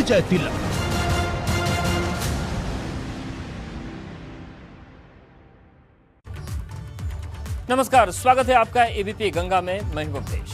विजय तिलक। नमस्कार, स्वागत है आपका एबीपी गंगा में। मैं हूं भूपेश।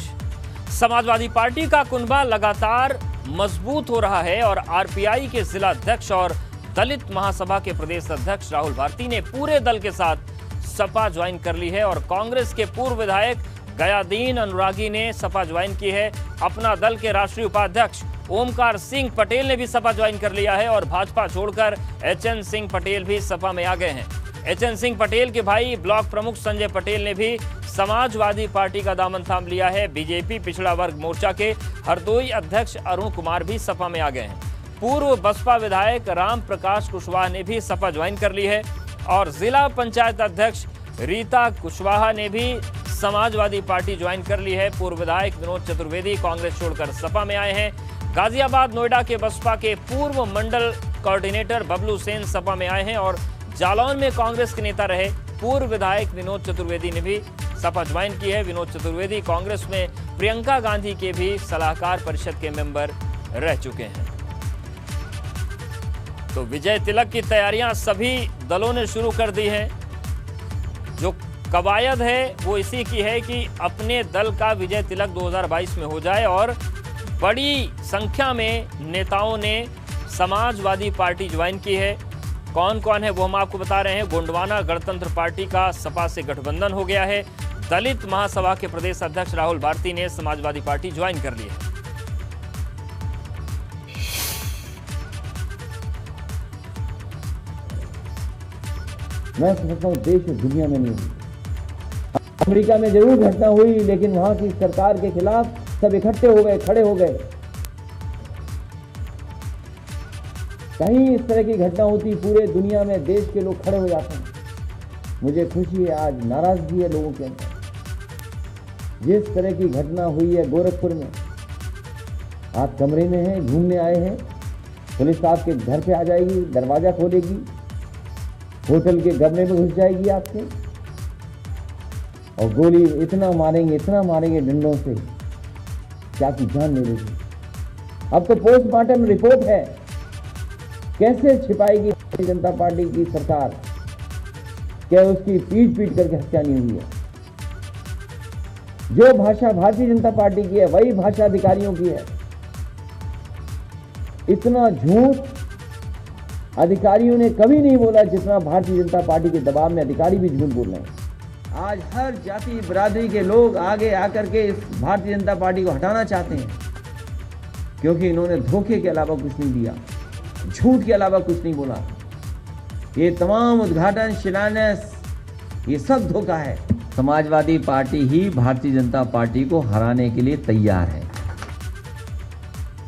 समाजवादी पार्टी का कुनबा लगातार मजबूत हो रहा है और आरपीआई के जिला अध्यक्ष और दलित महासभा के प्रदेश अध्यक्ष राहुल भारती ने पूरे दल के साथ सपा ज्वाइन कर ली है और कांग्रेस के पूर्व विधायक गयादीन अनुरागी ने सपा ज्वाइन की है। अपना दल के राष्ट्रीय उपाध्यक्ष ओमकार सिंह पटेल ने भी सपा ज्वाइन कर लिया है और भाजपा छोड़कर एचएन सिंह पटेल भी सपा में आ गए हैं। एचएन सिंह पटेल के भाई ब्लॉक प्रमुख संजय पटेल ने भी समाजवादी पार्टी का दामन थाम लिया है। बीजेपी पिछड़ा वर्ग मोर्चा के हरदोई अध्यक्ष अरुण कुमार भी सपा में आ गए हैं। पूर्व बसपा विधायक राम प्रकाश कुशवाहा ने भी सपा ज्वाइन कर ली है और जिला पंचायत अध्यक्ष रीता कुशवाहा ने भी समाजवादी पार्टी ज्वाइन कर ली है। पूर्व विधायक विनोद चतुर्वेदी कांग्रेस छोड़कर सपा में आए हैं। गाजियाबाद नोएडा के बसपा के पूर्व मंडल कोऑर्डिनेटर बबलू सेन सपा में आए हैं और जालौन में कांग्रेस के नेता रहे पूर्व विधायक विनोद चतुर्वेदी ने भी सपा ज्वाइन की है। विनोद चतुर्वेदी कांग्रेस में प्रियंका गांधी के भी सलाहकार परिषद के मेंबर रह चुके हैं। तो विजय तिलक की तैयारियां सभी दलों ने शुरू कर दी हैं। जो कवायद है वो इसी की है कि अपने दल का विजय तिलक 2022 में हो जाए और बड़ी संख्या में नेताओं ने समाजवादी पार्टी ज्वाइन की है। कौन कौन है वो हम आपको बता रहे हैं। गोंडवाना गणतंत्र पार्टी का सपा से गठबंधन हो गया है। दलित महासभा के प्रदेश अध्यक्ष राहुल भारती ने समाजवादी पार्टी ज्वाइन कर ली है। मैं समझता हूँ देश और दुनिया में नहीं हुई। अमेरिका में जरूर घटना हुई, लेकिन वहां की सरकार के खिलाफ सब इकट्ठे हो गए, खड़े हो गए। कहीं इस तरह की घटना होती पूरे दुनिया में देश के लोग खड़े हो जाते हैं। मुझे खुशी है, आज नाराजगी है लोगों के अंदर। जिस तरह की घटना हुई है गोरखपुर में, आप कमरे में हैं, घूमने आए हैं, पुलिस आपके घर पे आ जाएगी, दरवाजा खोलेगी, होटल के कमरे में घुस जाएगी आपके और गोली इतना मारेंगे डंडों से क्या की जान ले लेगी। अब तो पोस्टमार्टम रिपोर्ट है, कैसे छिपाएगी भारतीय जनता पार्टी की सरकार? क्या उसकी पीट करके हत्या नहीं हुई है? जो भाषा भारतीय जनता पार्टी की है वही भाषा अधिकारियों की है। इतना झूठ अधिकारियों ने कभी नहीं बोला जितना भारतीय जनता पार्टी के दबाव में अधिकारी भी झूठ बोल रहे हैं। आज हर जाति बिरादरी के लोग आगे आकर के इस भारतीय जनता पार्टी को हटाना चाहते हैं, क्योंकि इन्होंने धोखे के अलावा कुछ नहीं दिया, झूठ के अलावा कुछ नहीं बोला। ये तमाम उद्घाटन, शिलान्यास, ये सब धोखा है। समाजवादी पार्टी ही भारतीय जनता पार्टी को हराने के लिए तैयार है।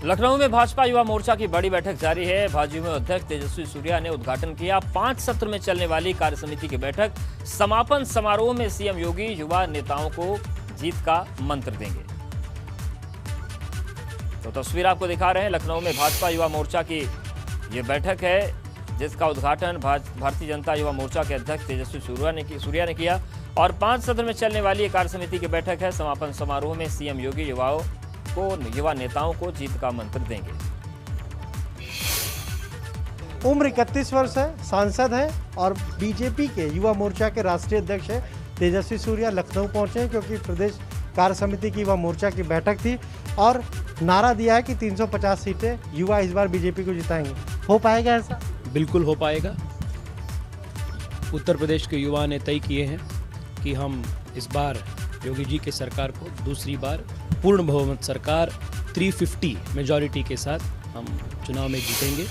लखनऊ में भाजपा युवा मोर्चा की बड़ी बैठक जारी है। भाजपा अध्यक्ष तेजस्वी सूर्या ने उद्घाटन किया। 5 सत्र में चलने वाली कार्यसमिति की बैठक समापन समारोह में सीएम योगी युवा नेताओं को जीत का मंत्र देंगे। तो तस्वीर आपको दिखा रहे हैं। लखनऊ में भाजपा युवा मोर्चा की ये बैठक है, जिसका उद्घाटन भारतीय जनता युवा मोर्चा के अध्यक्ष तेजस्वी सूर्या ने किया और 5 सत्र में चलने वाली एक कार्यसमिति की बैठक है। समापन समारोह में सीएम योगी युवा नेताओं को जीत का मंत्र देंगे। उम्र 31 वर्ष है, सांसद है और बीजेपी के युवा मोर्चा के राष्ट्रीय अध्यक्ष है तेजस्वी सूर्या लखनऊ पहुंचे हैं, क्योंकि प्रदेश कार्य समिति की युवा मोर्चा की बैठक थी और नारा दिया है कि 350 सीटें युवा इस बार बीजेपी को जिताएंगे। हो पाएगा ऐसा? बिल्कुल हो पाएगा। उत्तर प्रदेश के युवा ने तय किए हैं कि हम इस बार योगी जी के सरकार को दूसरी बार पूर्ण बहुमत सरकार 350 मेजॉरिटी के साथ हम चुनाव में जीतेंगे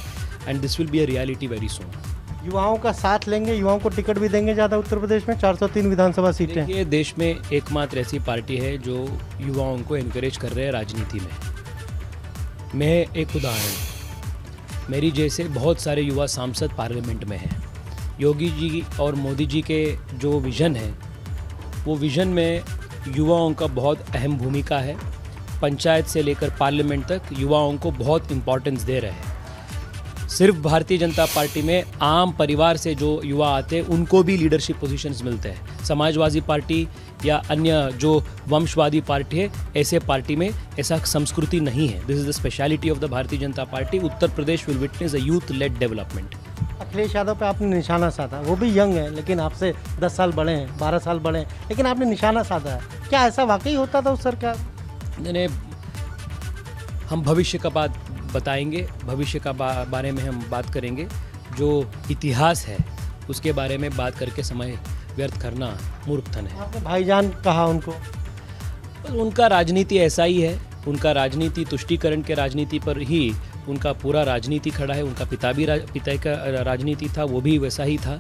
and this will be a reality very soon. युवाओं का साथ लेंगे, युवाओं को टिकट भी देंगे ज़्यादा। उत्तर प्रदेश में 403 विधानसभा सीटें। ये देश में एकमात्र ऐसी पार्टी है जो युवाओं को एनकरेज कर रहे हैं राजनीति में। मैं एक उदाहरण, मेरी जैसे बहुत सारे युवा सांसद पार्लियामेंट में हैं। योगी जी और मोदी जी के जो विज़न है, वो विज़न में युवाओं का बहुत अहम भूमिका है। पंचायत से लेकर पार्लियामेंट तक युवाओं को बहुत इम्पोर्टेंस दे रहे हैं। सिर्फ भारतीय जनता पार्टी में आम परिवार से जो युवा आते हैं उनको भी लीडरशिप पोजीशंस मिलते हैं। समाजवादी पार्टी या अन्य जो वंशवादी पार्टी है, ऐसे पार्टी में ऐसा संस्कृति नहीं है। This is the speciality of the Bharatiya Janata party. Uttar Pradesh will witness a youth lead development. Akhilesh Yadav पे आपने निशाना साधा, वो भी यंग है लेकिन आपसे 10 साल बड़े हैं, 12 साल बड़े हैं, लेकिन आपने निशाना साधा है। क्या ऐसा वाकई होता था उस सरकार? यानी हम भविष्य का बात बताएंगे, भविष्य का बारे में हम बात करेंगे। जो इतिहास है उसके बारे में बात करके समय व्यर्थ करना मूर्खतन है। आपने भाईजान कहा उनको? उनका राजनीति ऐसा ही है, उनका राजनीति तुष्टीकरण के राजनीति पर ही उनका पूरा राजनीति खड़ा है। उनका पिता का राजनीति था, वो भी वैसा ही था।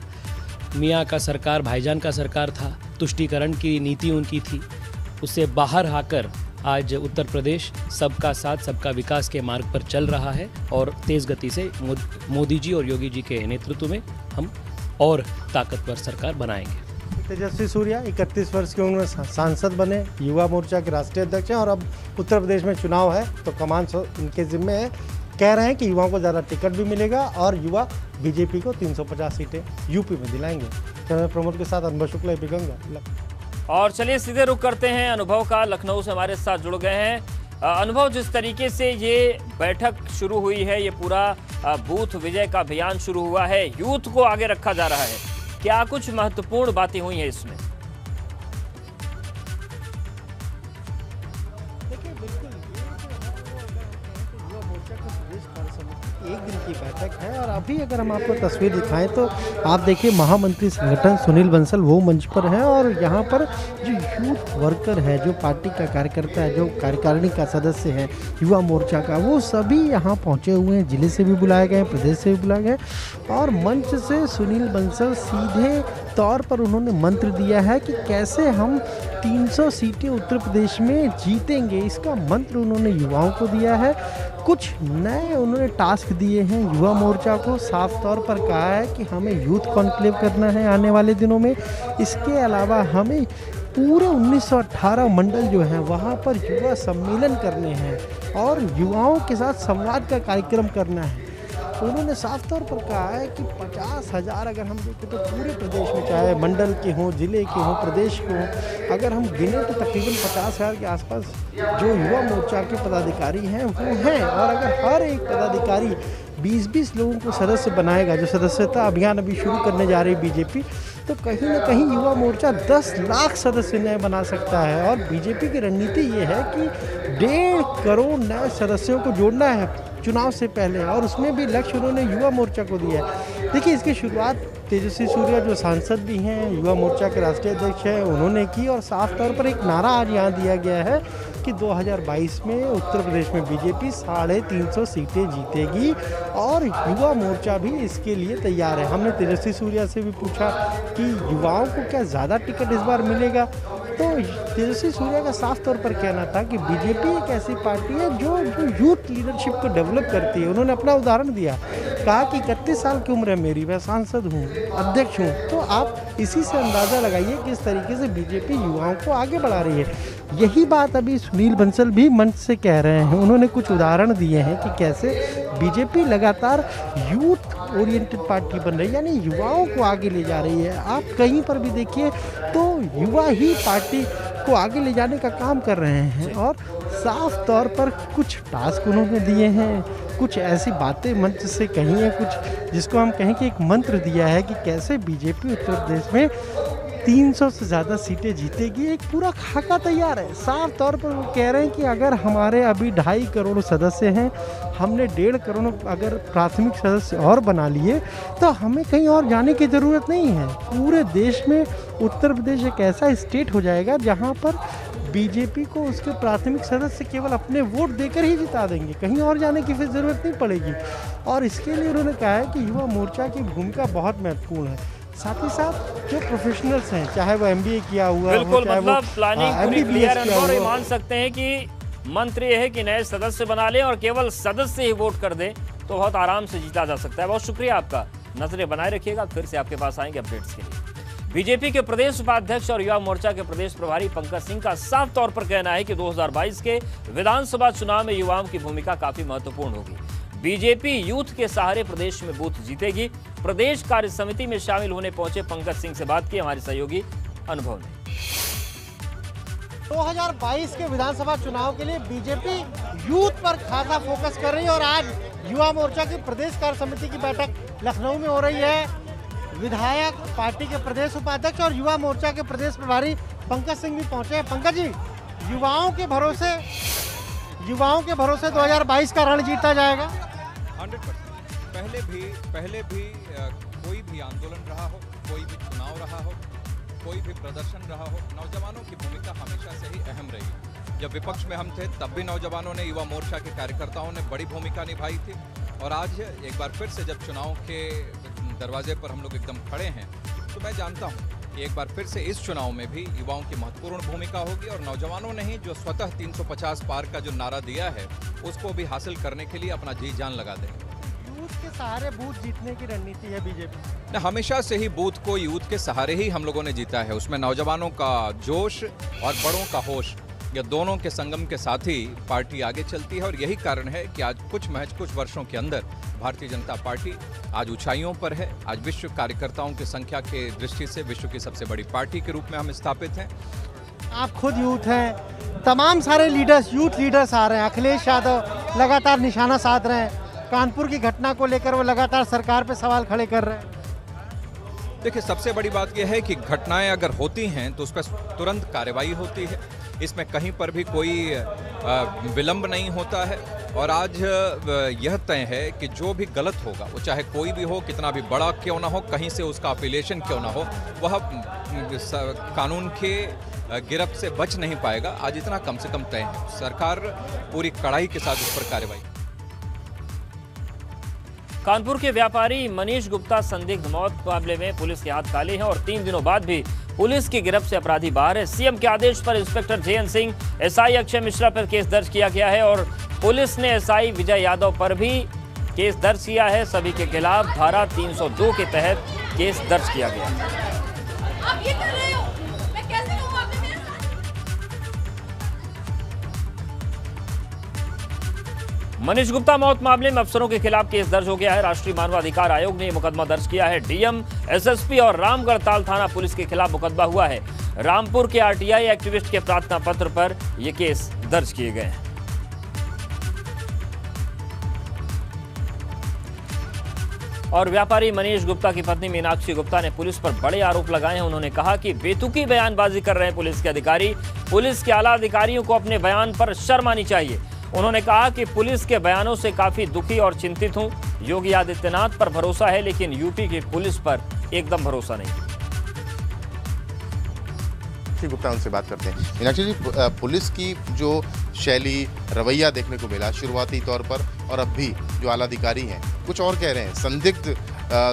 मियाँ का सरकार भाईजान का सरकार था, तुष्टीकरण की नीति उनकी थी। उससे बाहर आकर आज उत्तर प्रदेश सबका साथ सबका विकास के मार्ग पर चल रहा है और तेज़ गति से मोदी जी और योगी जी के नेतृत्व में हम और ताकतवर सरकार बनाएंगे। तेजस्वी सूर्या 31 वर्ष की उम्र में सांसद बने, युवा मोर्चा के राष्ट्रीय अध्यक्ष हैं और अब उत्तर प्रदेश में चुनाव है तो कमान इनके जिम्मे है। कह रहे हैं कि युवाओं को ज़्यादा टिकट भी मिलेगा और युवा बीजेपी को 350 सीटें यूपी में दिलाएंगे। तो प्रमोद के साथ अनुभव शुक्ला, एबीपी गंगा। और चलिए सीधे रुख करते हैं अनुभव का। लखनऊ से हमारे साथ जुड़ गए हैं अनुभव। जिस तरीके से ये बैठक शुरू हुई है, ये पूरा बूथ विजय का अभियान शुरू हुआ है, यूथ को आगे रखा जा रहा है, क्या कुछ महत्वपूर्ण बातें हुई हैं इसमें? देखिए बिल्कुल युवा मोर्चा की प्रदेश कार्य समिति एक दिन की बैठक है और अभी अगर हम आपको तस्वीर दिखाएं तो आप देखिए महामंत्री संगठन सुनील बंसल वो मंच पर हैं और यहाँ पर जो यूथ वर्कर है, जो पार्टी का कार्यकर्ता है, जो कार्यकारिणी का सदस्य है युवा मोर्चा का, वो सभी यहाँ पहुँचे हुए हैं। जिले से भी बुलाए गए, प्रदेश से भी बुलाए गए और मंच से सुनील बंसल सीधे तौर पर उन्होंने मंत्र दिया है कि कैसे हम 300 सीटें उत्तर प्रदेश में जीतेंगे। इसका मंत्र उन्होंने युवाओं को दिया है। कुछ नए उन्होंने टास्क दिए हैं युवा मोर्चा को। साफ तौर पर कहा है कि हमें यूथ कॉन्क्लेव करना है आने वाले दिनों में। इसके अलावा हमें पूरे 1918 मंडल जो है वहाँ पर युवा सम्मेलन करने हैं और युवाओं के साथ संवाद का कार्यक्रम करना है। उन्होंने साफ तौर पर कहा है कि 50,000 अगर हम देखें तो पूरे प्रदेश में, चाहे मंडल के हों, जिले के हों, प्रदेश के हों, अगर हम गिने तो तकरीबन 50,000 के आसपास जो युवा मोर्चा के पदाधिकारी हैं वो हैं। और अगर हर एक पदाधिकारी 20-20 लोगों को सदस्य बनाएगा, जो सदस्यता अभियान अभी शुरू करने जा रही है बीजेपी, तो कहीं ना कहीं युवा मोर्चा 10 लाख सदस्य नए बना सकता है। और बीजेपी की रणनीति ये है कि 1.5 करोड़ नए सदस्यों को जोड़ना है चुनाव से पहले और उसमें भी लक्ष्य उन्होंने युवा मोर्चा को दिया है। देखिए इसकी शुरुआत तेजस्वी सूर्या जो सांसद भी हैं, युवा मोर्चा के राष्ट्रीय अध्यक्ष हैं, उन्होंने की और साफ तौर पर एक नारा आज यहाँ दिया गया है कि 2022 में उत्तर प्रदेश में बीजेपी 350 सीटें जीतेगी और युवा मोर्चा भी इसके लिए तैयार है। हमने तेजस्वी सूर्या से भी पूछा कि युवाओं को क्या ज़्यादा टिकट इस बार मिलेगा, तो तेजस्वी सूर्या का साफ तौर पर कहना था कि बीजेपी एक ऐसी पार्टी है जो यूथ लीडरशिप को डेवलप करती है। उन्होंने अपना उदाहरण दिया, कहा कि 31 साल की उम्र है मेरी, मैं सांसद हूँ, अध्यक्ष हूँ। तो आप इसी से अंदाज़ा लगाइए किस तरीके से बीजेपी युवाओं को आगे बढ़ा रही है। यही बात अभी सुनील बंसल भी मंच से कह रहे हैं। उन्होंने कुछ उदाहरण दिए हैं कि कैसे बीजेपी लगातार यूथ ओरिएंटेड पार्टी बन रही है, यानी युवाओं को आगे ले जा रही है। आप कहीं पर भी देखिए तो युवा ही पार्टी को आगे ले जाने का काम कर रहे हैं और साफ तौर पर कुछ टास्क उन्होंने दिए हैं, कुछ ऐसी बातें मंच से कही हैं, कुछ जिसको हम कहें कि एक मंत्र दिया है कि कैसे बीजेपी उत्तर प्रदेश में 300 से ज़्यादा सीटें जीतेगी। एक पूरा खाका तैयार है। साफ तौर पर वो कह रहे हैं कि अगर हमारे अभी 2.5 करोड़ सदस्य हैं, हमने 1.5 करोड़ अगर प्राथमिक सदस्य और बना लिए तो हमें कहीं और जाने की ज़रूरत नहीं है। पूरे देश में उत्तर प्रदेश एक ऐसा स्टेट हो जाएगा जहाँ पर बीजेपी को उसके प्राथमिक सदस्य केवल अपने वोट देकर ही जिता देंगे, कहीं और जाने की फिर ज़रूरत नहीं पड़ेगी। और इसके लिए उन्होंने कहा है कि युवा मोर्चा की भूमिका बहुत महत्वपूर्ण है। साथ ही साथ जो प्रोफेशनल्स हैं, चाहे वो MBA किया हुआ, बिल्कुल, मतलब प्लानिंग पूरी क्लियर है और ये MBBS मान सकते हैं कि मंत्र ये है कि नए सदस्य बना लें और केवल सदस्य ही वोट कर दें तो बहुत आराम से जीता जा सकता है। बहुत शुक्रिया आपका, नजरें बनाए रखिएगा, फिर से आपके पास आएंगे अपडेट्स के लिए। बीजेपी के प्रदेश उपाध्यक्ष और युवा मोर्चा के प्रदेश प्रभारी पंकज सिंह का साफ तौर पर कहना है कि 2022 के विधानसभा चुनाव में युवाओं की भूमिका काफी महत्वपूर्ण होगी। बीजेपी यूथ के सहारे प्रदेश में बूथ जीतेगी। प्रदेश कार्य समिति में शामिल होने पहुंचे पंकज सिंह से बात की हमारे सहयोगी अनुभव ने। 2022 के विधानसभा चुनाव के लिए बीजेपी यूथ पर खासा फोकस कर रही है और आज युवा मोर्चा की प्रदेश कार्य समिति की बैठक लखनऊ में हो रही है। विधायक, पार्टी के प्रदेश उपाध्यक्ष और युवा मोर्चा के प्रदेश प्रभारी पंकज सिंह भी पहुंचे हैं। पंकज जी, युवाओं के भरोसे 2022 का रण जीता जाएगा। 100%। पहले भी कोई भी आंदोलन रहा हो, कोई भी चुनाव रहा हो, कोई भी प्रदर्शन रहा हो, नौजवानों की भूमिका हमेशा से ही अहम रही। जब विपक्ष में हम थे तब भी नौजवानों ने, युवा मोर्चा के कार्यकर्ताओं ने बड़ी भूमिका निभाई थी और आज एक बार फिर से जब चुनाव के दरवाजे पर हम लोग एकदम खड़े हैं तो मैं जानता हूं कि एक बार फिर से इस चुनाव में भी युवाओं की महत्वपूर्ण भूमिका होगी और नौजवानों ने ही जो स्वतः 350 पार का जो नारा दिया है उसको भी हासिल करने के लिए अपना जी जान लगा देंगे। यूथ के सहारे बूथ जीतने की रणनीति है बीजेपी। हमेशा से ही बूथ को यूथ के सहारे ही हम लोगों ने जीता है। उसमें नौजवानों का जोश और बड़ों का होश, ये दोनों के संगम के साथ ही पार्टी आगे चलती है और यही कारण है कि आज कुछ वर्षों के अंदर भारतीय जनता पार्टी आज ऊंचाइयों पर है। आज विश्व कार्यकर्ताओं की संख्या के दृष्टि से विश्व की सबसे बड़ी पार्टी के रूप में हम स्थापित हैं। आप खुद यूथ हैं, तमाम सारे लीडर्स, यूथ लीडर्स आ रहे हैं। अखिलेश यादव लगातार निशाना साध रहे हैं। कानपुर की घटना को लेकर वो लगातार सरकार पे सवाल खड़े कर रहे हैं। देखिए, सबसे बड़ी बात यह है कि घटनाएं अगर होती हैं तो उस पर तुरंत कार्रवाई होती है। इसमें कहीं पर भी कोई विलंब नहीं होता है और आज यह तय है कि जो भी गलत होगा, वो चाहे कोई भी हो, कितना भी बड़ा क्यों ना हो, कहीं से उसका अफिलिएशन क्यों ना हो, वह कानून के गिरफ्त से बच नहीं पाएगा। आज इतना कम से कम तय है। सरकार पूरी कड़ाई के साथ उस पर कार्रवाई। कानपुर के व्यापारी मनीष गुप्ता संदिग्ध मौत मामले में पुलिस के हाथ काले हैं और 3 दिनों बाद भी पुलिस की गिरफ्त से अपराधी बाहर है। सीएम के आदेश पर inspector JN Singh, SI Akshay Mishra पर केस दर्ज किया गया है और पुलिस ने एसआई विजय यादव पर भी केस दर्ज किया है। सभी के खिलाफ धारा 302 के तहत केस दर्ज किया गया है। आप ये कर रहे हो, मैं कैसे कहूं आपने मेरे साथ? मनीष गुप्ता मौत मामले में अफसरों के खिलाफ केस दर्ज हो गया है। राष्ट्रीय मानवाधिकार आयोग ने मुकदमा दर्ज किया है। डीएम, एसएसपी और रामगढ़ ताल थाना पुलिस के खिलाफ मुकदमा हुआ है। रामपुर के आरटीआई एक्टिविस्ट के प्रार्थना पत्र पर यह केस दर्ज किए गए हैं। और व्यापारी मनीष गुप्ता की पत्नी मीनाक्षी गुप्ता ने पुलिस पर बड़े आरोप लगाए हैं। उन्होंने कहा कि बेतुकी बयानबाजी कर रहे हैं पुलिस के अधिकारी। पुलिस के आला अधिकारियों को अपने बयान पर शर्म आनी चाहिए। उन्होंने कहा कि पुलिस के बयानों से काफी दुखी और चिंतित हूं। योगी आदित्यनाथ पर भरोसा है लेकिन यूपी की पुलिस पर एकदम भरोसा नहीं। गुप्ता उनसे बात करते हैं। मीनाक्षी जी, पुलिस की जो शैली, रवैया देखने को मिला शुरुआती तौर पर और अब भी जो आला अधिकारी हैं कुछ और कह रहे हैं।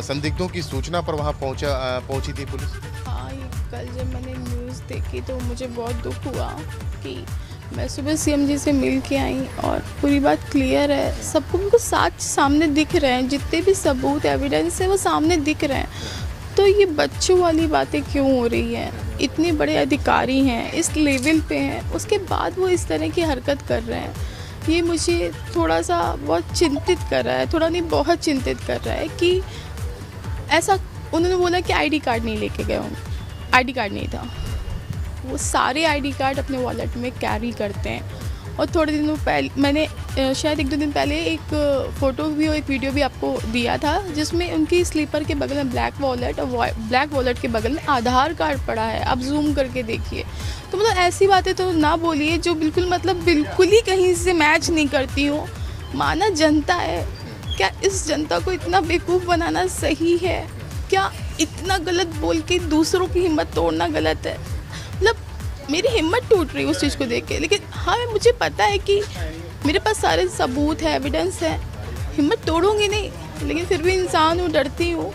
संदिग्धों की सूचना पर वहां पहुंची थी पुलिस। हाँ, कल जब मैंने न्यूज़ देखी तो मुझे बहुत दुख हुआ कि मैं सुबह सीएम जी से मिल के आई और पूरी बात क्लियर है। सबको उनको सामने दिख रहे हैं, जितने भी सबूत एविडेंस है वो सामने दिख रहे हैं। तो ये बच्चों वाली बातें क्यों हो रही हैं? इतने बड़े अधिकारी हैं, इस लेवल पे हैं, उसके बाद वो इस तरह की हरकत कर रहे हैं। ये मुझे थोड़ा सा बहुत चिंतित कर रहा है, थोड़ा नहीं बहुत चिंतित कर रहा है कि ऐसा उन्होंने बोला कि आईडी कार्ड नहीं लेके गए होंगे। आईडी कार्ड नहीं था। वो सारे आईडी कार्ड अपने वॉलेट में कैरी करते हैं। और थोड़े दिनों पहले मैंने शायद 1-2 दिन पहले एक फ़ोटो भी और एक वीडियो भी आपको दिया था जिसमें उनकी स्लीपर के बगल में ब्लैक वॉलेट और ब्लैक वॉलेट के बगल में आधार कार्ड पड़ा है। आप जूम करके देखिए। तो मतलब ऐसी बातें तो ना बोलिए जो बिल्कुल ही कहीं से मैच नहीं करती हो। माना जनता है, क्या इस जनता को इतना बेवकूफ़ बनाना सही है? क्या इतना गलत बोल के दूसरों की हिम्मत तोड़ना गलत है? मतलब मेरी हिम्मत टूट रही है उस चीज़ को देख के। लेकिन हाँ, मुझे पता है कि मेरे पास सारे सबूत है, एविडेंस है, हिम्मत तोड़ूंगी नहीं, लेकिन फिर भी इंसान हूँ, डरती हूँ।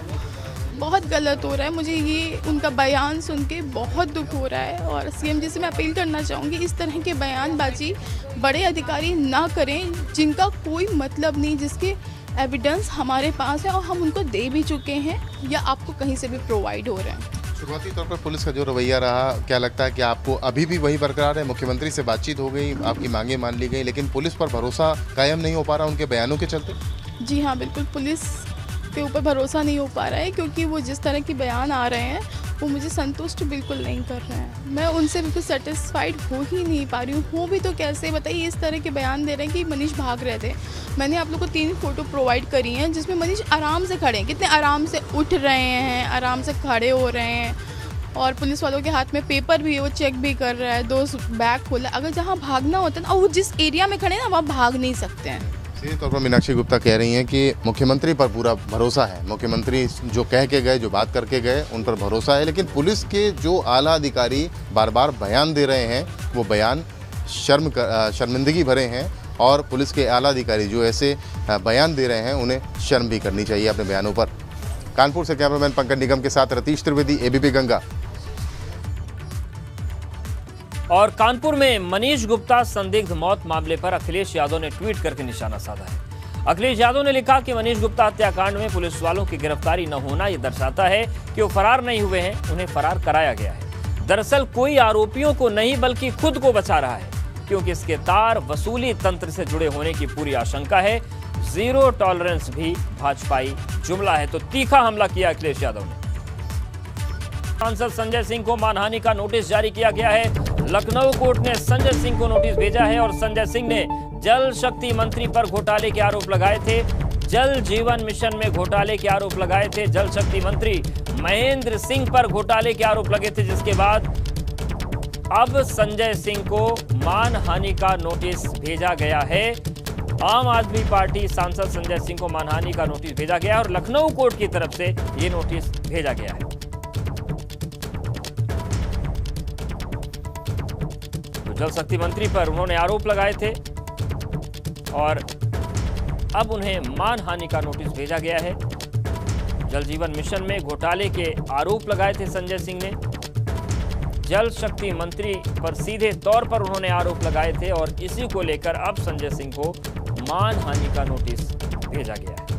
बहुत गलत हो रहा है। मुझे ये उनका बयान सुन के बहुत दुख हो रहा है और सीएम जी से मैं अपील करना चाहूँगी इस तरह के बयानबाजी बड़े अधिकारी ना करें जिनका कोई मतलब नहीं, जिसके एविडेंस हमारे पास है और हम उनको दे भी चुके हैं या आपको कहीं से भी प्रोवाइड हो रहे हैं। शुरुआती तौर पर पुलिस का जो रवैया रहा, क्या लगता है कि आपको अभी भी वही बरकरार है? मुख्यमंत्री से बातचीत हो गई, आपकी मांगें मान ली गई, लेकिन पुलिस पर भरोसा कायम नहीं हो पा रहा उनके बयानों के चलते? जी हाँ, बिल्कुल पुलिस के ऊपर भरोसा नहीं हो पा रहा है, क्योंकि वो जिस तरह के बयान आ रहे हैं वो मुझे संतुष्ट बिल्कुल नहीं कर रहे हैं। मैं उनसे बिल्कुल सेटिस्फाइड हो ही नहीं पा रही हूँ भी तो कैसे बताइए। इस तरह के बयान दे रहे हैं कि मनीष भाग रहे थे। मैंने आप लोग को 3 फोटो प्रोवाइड करी हैं जिसमें मनीष आराम से खड़े हैं, कितने आराम से उठ रहे हैं, आराम से खड़े हो रहे हैं, और पुलिस वालों के हाथ में पेपर भी है, वो चेक भी कर रहा है, 2 बैग खोला। अगर जहाँ भागना होता है ना, वो जिस एरिया में खड़े हैं ना, वहाँ भाग नहीं सकते हैं। सीधे तौर पर मीनाक्षी गुप्ता कह रही हैं कि मुख्यमंत्री पर पूरा भरोसा है, मुख्यमंत्री जो कह के गए, जो बात करके गए, उन पर भरोसा है, लेकिन पुलिस के जो आला अधिकारी बार बार बयान दे रहे हैं वो बयान शर्मिंदगी भरे हैं, और पुलिस के आला अधिकारी जो ऐसे बयान दे रहे हैं उन्हें शर्म भी करनी चाहिए अपने बयानों पर। कानपुर से कैमरामैन पंकज निगम के साथ रतीश त्रिवेदी, एबीपी गंगा। और कानपुर में मनीष गुप्ता संदिग्ध मौत मामले पर अखिलेश यादव ने ट्वीट करके निशाना साधा है। अखिलेश यादव ने लिखा कि मनीष गुप्ता हत्याकांड में पुलिस वालों की गिरफ्तारी न होना यह दर्शाता है कि वो फरार नहीं हुए हैं, उन्हें फरार कराया गया है। दरअसल कोई आरोपियों को नहीं बल्कि खुद को बचा रहा है, क्योंकि इसके तार वसूली तंत्र से जुड़े होने की पूरी आशंका है। जीरो टॉलरेंस भी भाजपाई जुमला है, तो तीखा हमला किया अखिलेश यादव ने। सांसद संजय सिंह को मानहानि का नोटिस जारी किया गया है। लखनऊ कोर्ट ने संजय सिंह को नोटिस भेजा है और संजय सिंह ने जल शक्ति मंत्री पर घोटाले के आरोप लगाए थे। जल जीवन मिशन में घोटाले के आरोप लगाए थे। जल शक्ति मंत्री महेंद्र सिंह पर घोटाले के आरोप लगे थे, जिसके बाद अब संजय सिंह को मानहानि का नोटिस भेजा गया है। आम आदमी पार्टी सांसद संजय सिंह को मानहानि का नोटिस भेजा गया और लखनऊ कोर्ट की तरफ से ये नोटिस भेजा गया है। तो जल शक्ति मंत्री पर उन्होंने आरोप लगाए थे और अब उन्हें मानहानि का नोटिस भेजा गया है। जल जीवन मिशन में घोटाले के आरोप लगाए थे संजय सिंह ने। जल शक्ति मंत्री पर सीधे तौर पर उन्होंने आरोप लगाए थे और इसी को लेकर अब संजय सिंह को मानहानि का नोटिस भेजा गया है।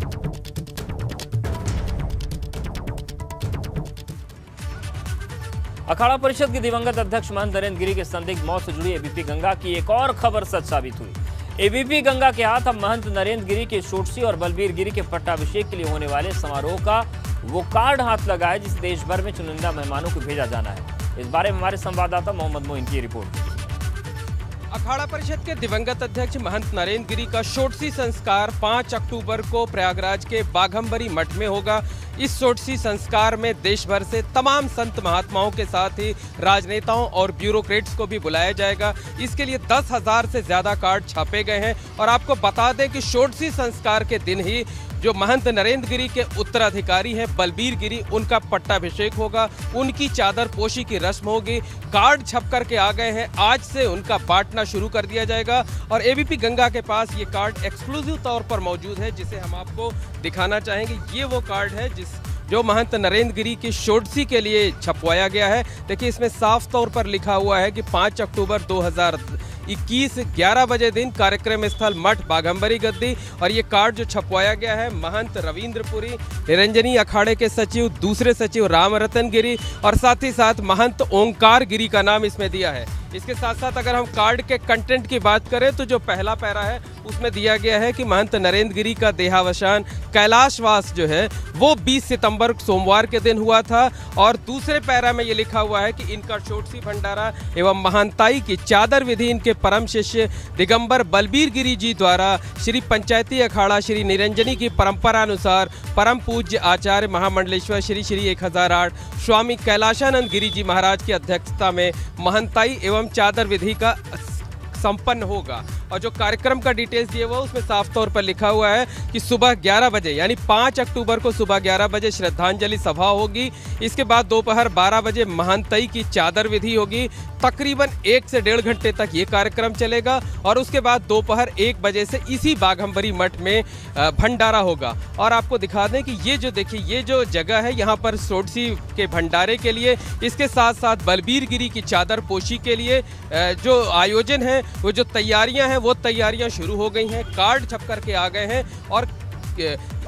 अखाड़ा परिषद के दिवंगत अध्यक्ष महंत नरेंद्र गिरी के संदिग्ध मौत से जुड़ी एबीपी गंगा की एक और खबर सच साबित हुई। एबीपी गंगा के हाथ अब महंत नरेंद्र गिरी के शोटसी और बलबीर गिरी के पट्टाभिषेक के लिए होने वाले समारोह का वो कार्ड हाथ लगा है, जिसे देश भर में चुनिंदा मेहमानों को भेजा जाना है। इस बारे में हमारे संवाददाता मोहम्मद मोइन की रिपोर्ट। अखाड़ा परिषद के दिवंगत अध्यक्ष महंत नरेंद्र गिरी का शोटसी संस्कार 5 अक्टूबर को प्रयागराज के बाघंबरी मठ में होगा। इस शोटसी संस्कार में देश भर से तमाम संत महात्माओं के साथ ही राजनेताओं और ब्यूरोक्रेट्स को भी बुलाया जाएगा। इसके लिए 10,000 से ज्यादा कार्ड छापे गए हैं और आपको बता दें कि शोटसी संस्कार के दिन ही जो महंत नरेंद्र गिरी के उत्तराधिकारी हैं बलबीर गिरी, उनका पट्टाभिषेक होगा, उनकी चादर पोशी की रस्म होगी। कार्ड छप करके आ गए हैं, आज से उनका बांटना शुरू कर दिया जाएगा और एबीपी गंगा के पास ये कार्ड एक्सक्लूसिव तौर पर मौजूद है, जिसे हम आपको दिखाना चाहेंगे। ये वो कार्ड है जो महंत नरेंद्र गिरी की शोटसी के लिए छपवाया गया है। देखिए इसमें साफ तौर पर लिखा हुआ है कि 5 अक्टूबर 2021 11 बजे दिन कार्यक्रम स्थल मठ बाघंबरी गद्दी। और ये कार्ड जो छपवाया गया है महंत रविंद्रपुरी, निरंजनी अखाड़े के सचिव, दूसरे सचिव राम रतन गिरी और साथ ही साथ महंत ओंकार गिरी का नाम इसमें दिया है। इसके साथ साथ अगर हम कार्ड के कंटेंट की बात करें तो जो पहला पैरा है उसमें दिया गया है कि महंत नरेंद्र गिरी का देहावसान कैलाशवास जो है वो 20 सितंबर सोमवार के दिन हुआ था। और दूसरे पैरा में ये लिखा हुआ है कि इनका शोटसी भंडारा एवं महानताई की चादर विधि इनके परम शिष्य दिगंबर बलबीर गिरी जी द्वारा श्री पंचायती अखाड़ा श्री निरंजनी की परंपरा अनुसार परम पूज्य आचार्य महामंडलेश्वर श्री श्री 1008 स्वामी कैलाशानंद गिरी जी महाराज की अध्यक्षता में महंताई एवं चादर विधि का संपन्न होगा। और जो कार्यक्रम का डिटेल्स दिए हुआ उसमें साफ तौर पर लिखा हुआ है कि सुबह 11 बजे यानी 5 अक्टूबर को सुबह 11 बजे श्रद्धांजलि सभा होगी। इसके बाद दोपहर 12 बजे महंताई की चादर विधि होगी। तकरीबन 1 से 1.5 घंटे तक ये कार्यक्रम चलेगा और उसके बाद दोपहर 1 बजे से इसी बाघंबरी मठ में भंडारा होगा। और आपको दिखा दें कि ये जो देखिए ये जो जगह है यहाँ पर शोटसी के भंडारे के लिए, इसके साथ साथ बलबीर गिरी की चादर पोशी के लिए जो आयोजन है, वो जो तैयारियां हैं वो तैयारियां शुरू हो गई हैं। कार्ड छप करके आ गए हैं और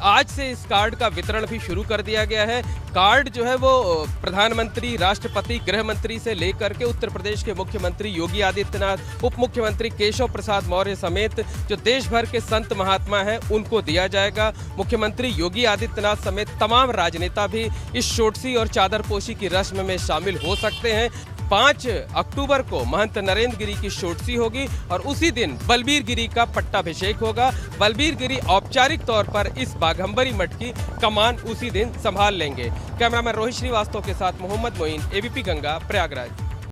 आज से इस कार्ड का वितरण भी शुरू कर दिया गया है। कार्ड जो है वो प्रधानमंत्री, राष्ट्रपति, गृह मंत्री से लेकर के उत्तर प्रदेश के मुख्यमंत्री योगी आदित्यनाथ, उप मुख्यमंत्री केशव प्रसाद मौर्य समेत जो देश भर के संत महात्मा हैं उनको दिया जाएगा। मुख्यमंत्री योगी आदित्यनाथ समेत तमाम राजनेता भी इस शोडशी और चादरपोशी की रस्म में शामिल हो सकते हैं। 5 अक्टूबर को महंत नरेंद्र गिरी की शोडशी होगी और उसी दिन बलबीर गिरी का पट्टाभिषेक होगा। बलबीर गिरी औपचारिक तौर पर इस बाघंबरी मठ की कमान उसी दिन संभाल लेंगे। कैमरामैन रोहित श्रीवास्तव के साथ मोहम्मद मोइन, एबीपी गंगा, प्रयागराज।